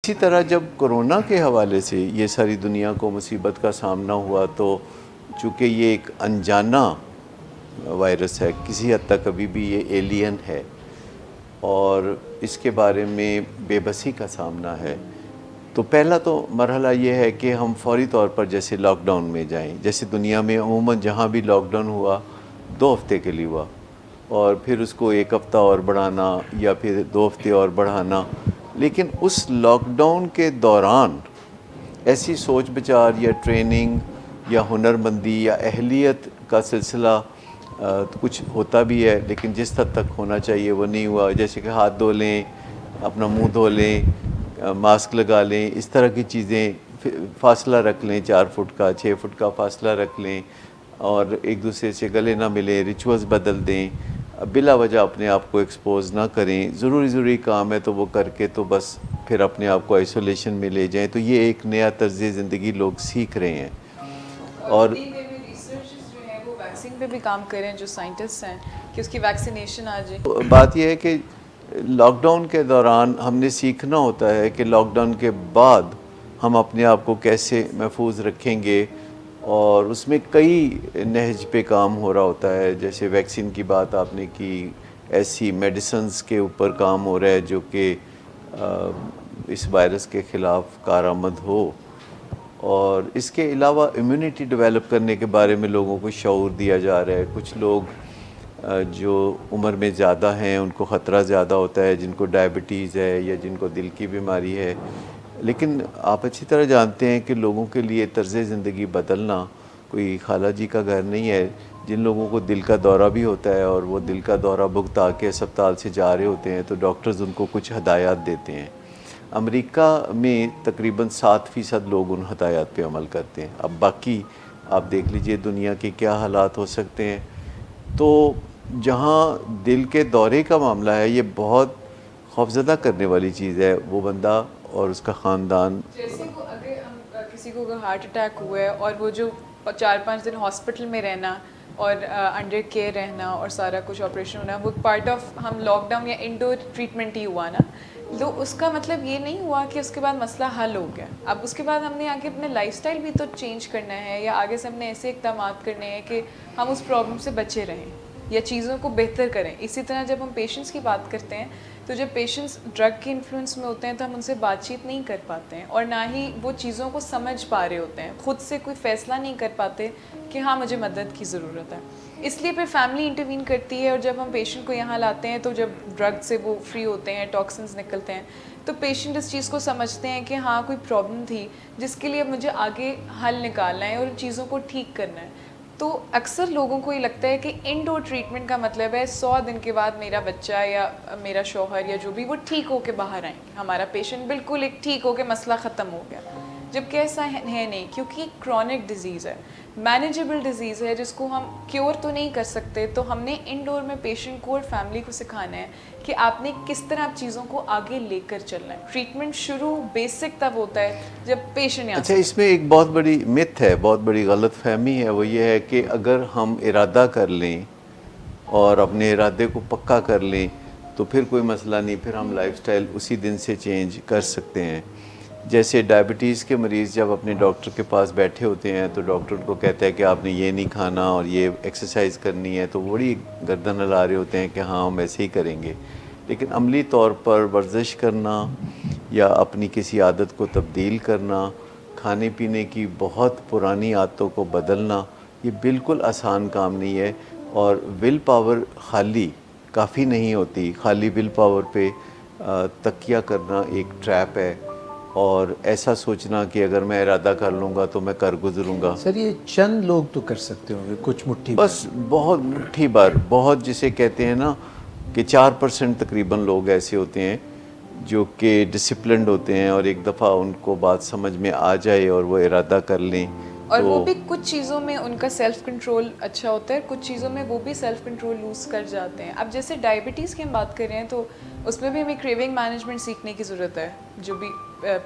इसी तरह जब कोरोना के हवाले से ये सारी दुनिया को मुसीबत का सामना हुआ, तो चूँकि ये एक अनजाना वायरस है, किसी हद तक अभी भी ये एलियन है और इसके बारे में बेबसी का सामना है, तो पहला तो मरहला ये है कि हम फौरी तौर पर जैसे लॉकडाउन में जाएं। जैसे दुनिया में अमूमन जहाँ भी लॉकडाउन हुआ 2 हफ्ते के लिए हुआ और फिर उसको 1 हफ्ता और बढ़ाना या फिर 2 हफ्ते और बढ़ाना। लेकिन उस लॉकडाउन के दौरान ऐसी सोच विचार या ट्रेनिंग या हुनरमंदी या अहलियत का सिलसिला तो कुछ होता भी है, लेकिन जिस हद तक होना चाहिए वो नहीं हुआ। जैसे कि हाथ धो लें, अपना मुंह धो लें, मास्क लगा लें, इस तरह की चीज़ें, फासला रख लें, 4 फुट का 6 फुट का फासला रख लें और एक दूसरे से गले ना मिलें, रिचुअल्स बदल दें, बिला वजह अपने आप को एक्सपोज ना करें। ज़रूरी काम है तो वो करके तो बस फिर अपने आप को आइसोलेशन में ले जाएं। तो ये एक नया तर्ज़ ज़िंदगी लोग सीख रहे हैं और वैक्सीन पे भी काम कर रहे हैं जो साइंटिस्ट हैं कि उसकी वैक्सीनेशन आ जाए। बात यह है कि लॉकडाउन के दौरान हमने सीखना होता है कि लॉकडाउन के बाद हम अपने आप को कैसे महफूज रखेंगे और उसमें कई नहज पे काम हो रहा होता है। जैसे वैक्सीन की बात आपने की, ऐसी मेडिसिन्स के ऊपर काम हो रहा है जो कि इस वायरस के ख़िलाफ़ कारआमद हो, और इसके अलावा इम्यूनिटी डेवलप करने के बारे में लोगों को शऊर दिया जा रहा है। कुछ लोग जो उम्र में ज़्यादा हैं उनको ख़तरा ज़्यादा होता है, जिनको डायबिटीज़ है या जिनको दिल की बीमारी है। लेकिन आप अच्छी तरह जानते हैं कि लोगों के लिए तर्ज़ ज़िंदगी बदलना कोई खाला जी का घर नहीं है। जिन लोगोों को दिल का दौरा भी होता है और वो दिल का दौरा भुगता के अस्पताल से जा रहे होते हैं, तो डॉक्टर्स उनको कुछ हदायत देते हैं। अमेरिका में तकरीबन 7% लोग उन हदायत पे अमल करते हैं। अब बाकी आप देख लीजिए दुनिया के क्या हालात हो सकते हैं। तो जहाँ दिल के दौरे का मामला है, ये बहुत खौफज़दा करने वाली चीज़ है। वो बंदा और उसका ख़ानदान, जैसे को अगर हम किसी को हार्ट अटैक हुआ है और वो जो 4-5 दिन हॉस्पिटल में रहना और अंडर केयर रहना और सारा कुछ ऑपरेशन होना, वो पार्ट ऑफ हम लॉकडाउन या इंडोर ट्रीटमेंट ही हुआ ना, तो उसका मतलब ये नहीं हुआ कि उसके बाद मसला हल हो गया। अब उसके बाद हमने आगे अपने लाइफस्टाइल भी तो चेंज करना है या आगे से हमने ऐसे इक़दाम करने हैं कि हम उस प्रॉब्लम से बचे रहें या चीज़ों को बेहतर करें। इसी तरह जब हम पेशेंट्स की बात करते हैं तो जब पेशेंट्स ड्रग के इन्फ्लुएंस में होते हैं तो हम उनसे बातचीत नहीं कर पाते हैं और ना ही वो चीज़ों को समझ पा रहे होते हैं, ख़ुद से कोई फ़ैसला नहीं कर पाते कि हाँ मुझे मदद की ज़रूरत है। इसलिए फिर फैमिली इंटरवीन करती है और जब हम पेशेंट को यहाँ लाते हैं तो जब ड्रग से वो फ्री होते हैं, टॉक्सिन्स निकलते हैं, तो पेशेंट इस चीज़ को समझते हैं कि हाँ कोई प्रॉब्लम थी जिसके लिए मुझे आगे हल निकालना है और चीज़ों को ठीक करना है। तो अक्सर लोगों को ये लगता है कि इंडोर ट्रीटमेंट का मतलब है 100 दिन के बाद मेरा बच्चा या मेरा शौहर या जो भी वो ठीक होके बाहर आएंगे, हमारा पेशेंट बिल्कुल एक ठीक होके मसला ख़त्म हो गया। जबकि ऐसा है नहीं, क्योंकि क्रॉनिक डिजीज़ है, मैनेजेबल डिजीज़ है जिसको हम क्योर तो नहीं कर सकते। तो हमने इंडोर में पेशेंट को और फैमिली को सिखाना है कि आपने किस तरह आप चीज़ों को आगे लेकर चलना है। ट्रीटमेंट शुरू बेसिक तब होता है जब पेशेंट यहाँ अच्छा, इसमें एक बहुत बड़ी मिथ है, बहुत बड़ी गलत फहमी है। वो ये है कि अगर हम इरादा कर लें और अपने इरादे को पक्का कर लें तो फिर कोई मसला नहीं, फिर हम लाइफस्टाइल उसी दिन से चेंज कर सकते हैं। जैसे डायबिटीज़ के मरीज़ जब अपने डॉक्टर के पास बैठे होते हैं तो डॉक्टर उनको कहता है कि आपने ये नहीं खाना और ये एक्सरसाइज करनी है, तो बड़ी गर्दन हिला रहे होते हैं कि हाँ हम ऐसे ही करेंगे। लेकिन अमली तौर पर वर्जिश करना या अपनी किसी आदत को तब्दील करना, खाने पीने की बहुत पुरानी आदतों को बदलना, ये बिल्कुल आसान काम नहीं है। और विल पावर खाली काफ़ी नहीं होती। खाली विल पावर पे तकिया करना एक ट्रैप है और ऐसा सोचना कि अगर मैं इरादा कर लूँगा तो मैं कर गुजरूँगा। सर ये चंद लोग तो कर सकते होंगे, कुछ मुट्ठी बस बहुत मुट्ठी भर, बहुत जिसे कहते हैं ना कि 4% तकरीबन लोग ऐसे होते हैं जो कि डिसिप्लिन्ड होते हैं और एक दफ़ा उनको बात समझ में आ जाए और वो इरादा कर लें और तो वो भी कुछ चीज़ों में उनका सेल्फ़ कंट्रोल अच्छा होता है, कुछ चीज़ों में वो भी सेल्फ़ कंट्रोल लूज़ कर जाते हैं। अब जैसे डायबिटीज़ की हम बात कर रहे हैं तो उसमें भी हमें क्रेविंग मैनेजमेंट सीखने की ज़रूरत है। जो भी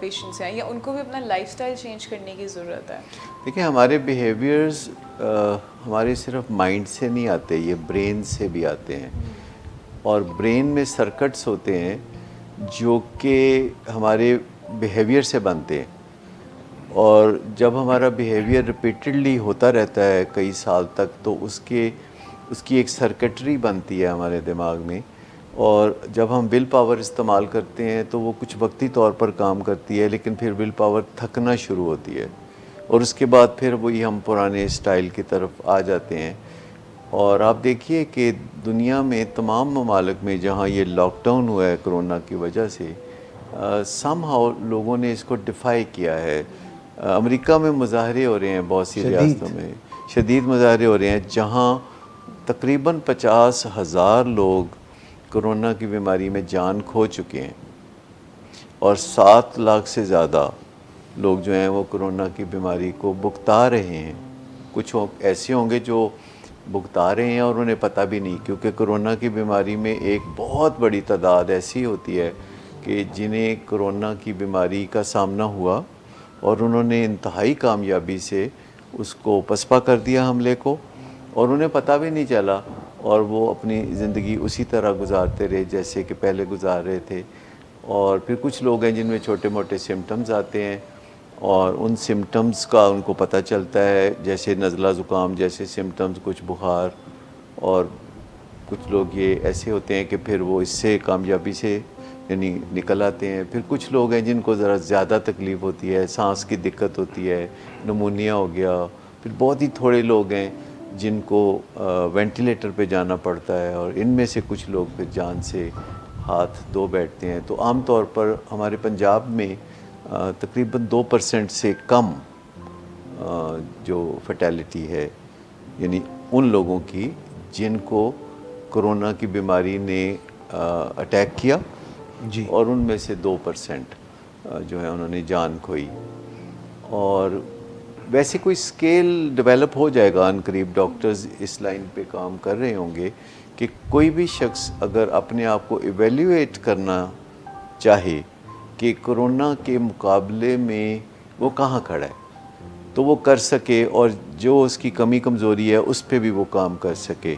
पेशेंट्स हैं या उनको भी अपना लाइफस्टाइल चेंज करने की ज़रूरत है। देखिए, हमारे बिहेवियर्स हमारे सिर्फ माइंड से नहीं आते, ये ब्रेन से भी आते हैं। और ब्रेन में सर्किट्स होते हैं जो कि हमारे बिहेवियर से बनते हैं, और जब हमारा बिहेवियर रिपीटेडली होता रहता है कई साल तक, तो उसकी एक सर्किटरी बनती है हमारे दिमाग में, और जब हम विल पावर इस्तेमाल करते हैं तो वो कुछ वक्ती तौर पर काम करती है, लेकिन फिर विल पावर थकना शुरू होती है, और उसके बाद फिर वही हम पुराने स्टाइल की तरफ आ जाते हैं। और आप देखिए कि दुनिया में तमाम ममालिक में जहाँ ये लॉकडाउन हुआ है कोरोना की वजह से, समहाउ लोगों ने इसको डिफ़ाई किया है। अमेरिका में मुजाहरे हो रहे हैं, बहुत सी रियासतों में शदीद मुजाहरे हो रहे हैं, जहाँ तकरीबन 50,000 लोग कोरोना की बीमारी में जान खो चुके हैं, और 7 लाख से ज़्यादा लोग जो हैं वो कोरोना की बीमारी को भुगता रहे हैं। कुछ ऐसे होंगे जो भुगता रहे हैं और उन्हें पता भी नहीं, क्योंकि कोरोना की बीमारी में एक बहुत बड़ी तादाद ऐसी होती है कि जिन्हें कोरोना की बीमारी का सामना हुआ और उन्होंने इंतहाई कामयाबी से उसको पसपा कर दिया हमले को, और उन्हें पता भी नहीं चला, और वो अपनी ज़िंदगी उसी तरह गुजारते रहे जैसे कि पहले गुजार रहे थे। और फिर कुछ लोग हैं जिनमें छोटे मोटे सिम्टम्स आते हैं, और उन सिम्टम्स का उनको पता चलता है, जैसे नज़ला ज़ुकाम जैसे सिम्टम्स, कुछ बुखार, और कुछ लोग ये ऐसे होते हैं कि फिर वो इससे कामयाबी से यानी निकल आते हैं। फिर कुछ लोग हैं जिनको ज़रा ज़्यादा तकलीफ़ होती है, सांस की दिक्कत होती है, नमूनिया हो गया। फिर बहुत ही थोड़े लोग हैं जिनको वेंटिलेटर पे जाना पड़ता है, और इनमें से कुछ लोग फिर जान से हाथ धो बैठते हैं। तो आम तौर पर हमारे पंजाब में तकरीबन 2% से कम जो फैटेलिटी है, यानी उन लोगों की जिनको कोरोना की बीमारी ने अटैक किया जी। और उनमें से 2% जो है उन्होंने जान खोई। और वैसे कोई स्केल डेवलप हो जाएगा अनकरीब, डॉक्टर्स इस लाइन पे काम कर रहे होंगे कि कोई भी शख्स अगर अपने आप को इवेल्युएट करना चाहे कि कोरोना के मुकाबले में वो कहाँ खड़ा है, तो वो कर सके, और जो उसकी कमी कमज़ोरी है उस पे भी वो काम कर सके।